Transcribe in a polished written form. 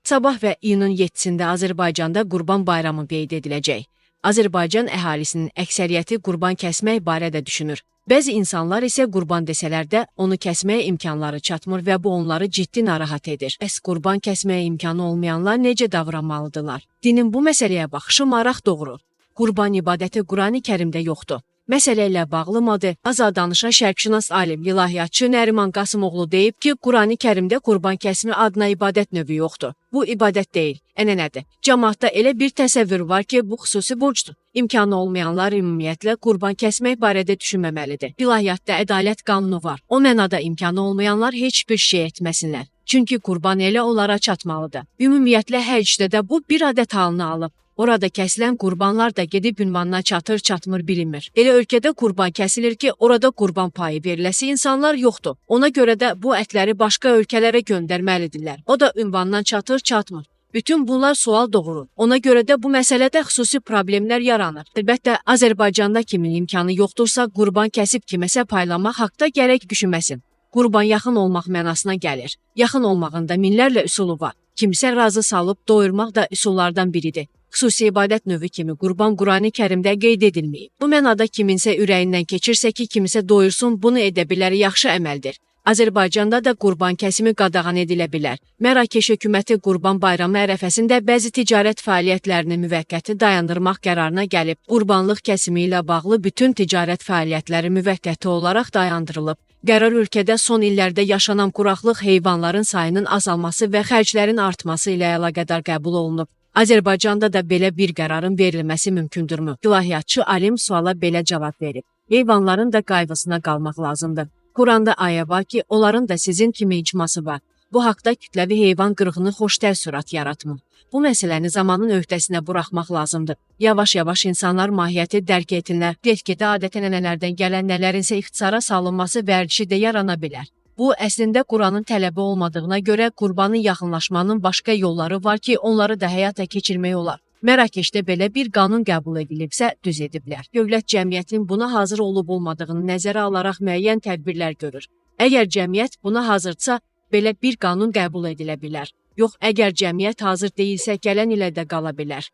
Sabah və iyunun 7-sində Azərbaycanda Qurban Bayramı qeyd ediləcək. Azərbaycan əhalisinin əksəriyyəti qurban kəsmək barədə düşünür. Bəzi insanlar isə qurban desələr də onu kəsməyə imkanları çatmır və bu onları ciddi narahat edir. Bəs qurban kəsməyə imkanı olmayanlar necə davranmalıdırlar? Dinin bu məsələyə baxışı maraq doğurur. Qurban ibadəti Qurani-Kərimdə yoxdur. Məsələ ilə bağlı Azad danışan şərqşünas alim, ilahiyyatçı Nəriman Qasımoğlu deyib ki, Qurani-Kərimdə qurban kəsimi adına ibadət növü yoxdur. Bu ibadət deyil, ənənədir. Cəmaatda elə bir təsəvvür var ki, bu xüsusi borcdur. İmkanı olmayanlar ümumiyyətlə qurban kəsmək barədə düşünməməlidir. İlahiyyatda ədalət qanunu var. O mənada imkanı olmayanlar heç bir şey etməsinlər. Çünki qurban elə onlara çatmalıdır. Ümumiyyətlə həcdə də bu bir adət halını alıb. Orada kəsilən qurbanlar da gedib ünvanına çatır-çatmır bilinmir. Elə ölkədə qurban kəsilir ki, orada qurban payı veriləsi insanlar yoxdur. Ona görə də bu ətləri başqa ölkələrə göndərməlidirlər. O da ünvandan çatır-çatmır. Bütün bunlar sual doğurur. Ona görə də bu məsələdə xüsusi problemlər yaranır. Əlbəttə, Azərbaycanda kimin imkanı yoxdursa, qurban kəsib kiməsə paylamaq haqda gərək düşünməsin. Qurban yaxın olmaq mənasına gəlir. Yaxın olmağın da minlərlə üsulu var. Kimsə razı salıb doyurmaq da üsullardan biridir. Xüsusi ibadət növü kimi qurban Qurani-Kərimdə qeyd edilməyib. Bu mənada kiminsə ürəyindən keçirsə ki, kimisə doyursun, bunu edə bilər, yaxşı əməldir. Azərbaycanda da qurban kəsimi qadağan edilə bilər. Mərakeş hökuməti Qurban Bayramı ərəfəsində bəzi ticarət fəaliyyətlərini müvəqqəti dayandırmaq qərarına gəlib. Qurbanlıq kəsimi ilə bağlı bütün ticarət fəaliyyətləri müvəqqəti olaraq dayandırılıb. Qərar ölkədə son illərdə yaşanan quraqlıq, heyvanların sayının azalması və xərclərin artması ilə əlaqədar qəbul olunub. Azərbaycanda da belə bir qərarın verilməsi mümkündürmü? İlahiyyatçı alim suala belə cavab verib. Heyvanların da qayğısına qalmaq lazımdır. Quranda ayə var ki, onların da sizin kimi icması var. Bu haqda kütləvi heyvan qırğını xoş təəssürat yaratmır. Bu məsələni zamanın öhdəsinə buraxmaq lazımdır. Yavaş-yavaş insanlar mahiyyəti dərk etsinlər. Get-gedə adət-ənənələrdən gələnlərinsə ixtisara salınması vərdişi də yarana bilər. Bu, əslində Quranın tələbi olmadığına görə qurbanın yaxınlaşmanın başqa yolları var ki, onları da həyata keçirmək olar. Mərakeşdə belə bir qanun qəbul edilibsə, düz ediblər. Dövlət cəmiyyətin buna hazır olub-olmadığını nəzərə alaraq müəyyən tədbirlər görür. Əgər cəmiyyət buna hazırdsa, belə bir qanun qəbul edilə bilər. Yox, əgər cəmiyyət hazır deyilsə, gələn ilə də qala bilər.